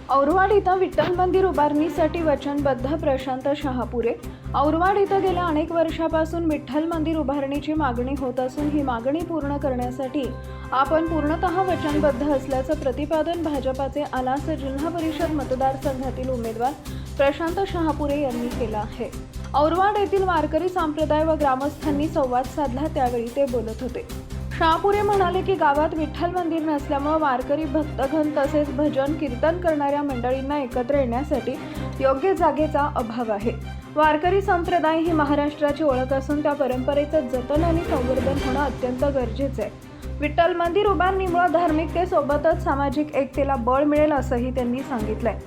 औरवाड इथं विठ्ठल मंदिर उभारणीसाठी वचनबद्ध प्रशांत शहापुरे। औरवाड इथं गेल्या अनेक वर्षापासून विठ्ठल मंदिर उभारणीची मागणी होत असून ही मागणी पूर्ण करण्यासाठी आपण पूर्णतः वचनबद्ध असल्याचं प्रतिपादन भाजपाचे आलास जिल्हा परिषद मतदारसंघातील उमेदवार प्रशांत शहापुरे यांनी केलं आहे। औरवाड येथील वारकरी संप्रदाय व ग्रामस्थांनी संवाद साधला, त्यावेळी ते बोलत होते। शहापुरे म्हणाले की गावात विठ्ठल मंदिर नसल्यामुळे वारकरी भक्तगण तसेच भजन कीर्तन करणाऱ्या मंडळींना एकत्र येण्यासाठी योग्य जागेचा अभाव आहे। वारकरी संप्रदाय ही महाराष्ट्राची ओळख असून त्या परंपरेचं जतन आणि संवर्धन होणं अत्यंत गरजेचं आहे। विठ्ठल मंदिर उभारणीमुळे धार्मिकतेसोबतच सामाजिक एकतेला बळ मिळेल असंही त्यांनी सांगितलंय।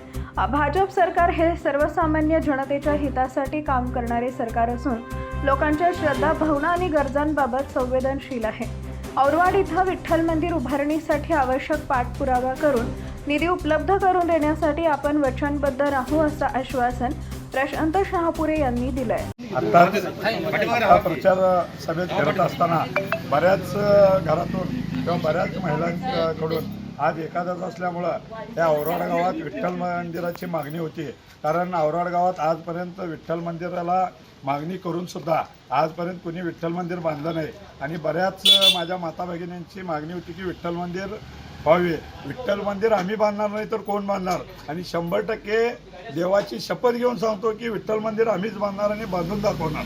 भाजप सरकार हे सर्वसामान्य जनतेच्या हितासाठी काम करणारे सरकार असून लोकांच्या श्रद्धा, भावना आणि गरजांबाबत संवेदनशील आहे। औरवाड इथं विठ्ठल मंदिर उभारणीसाठी आवश्यक पाठपुरावा करून निधी उपलब्ध करून देण्यासाठी आपण वचनबद्ध राहू असं आश्वासन प्रशांत शहापुरे यांनी दिलंय। आता प्रचार सभेत करत असताना बऱ्याच घरातून किंवा बऱ्याच महिलांकडून आज एकादश असल्यामुळं त्या औरवाड गावात विठ्ठल मंदिराची मागणी होती। कारण औरवाड गावात आजपर्यंत विठ्ठल मंदिराला मागणी करून सुद्धा आजपर्यंत कुणी विठ्ठल मंदिर बांधलं नाही आणि बऱ्याच माझ्या माता भगिनींची मागणी होती की विठ्ठल मंदिर व्हावे। विठ्ठल मंदिर आम्ही बांधणार नाही तर कोण बांधणार, आणि 100% देवाची शपथ घेऊन सांगतो की विठ्ठल मंदिर आम्हीच बांधणार आणि बांधून दाखवणार।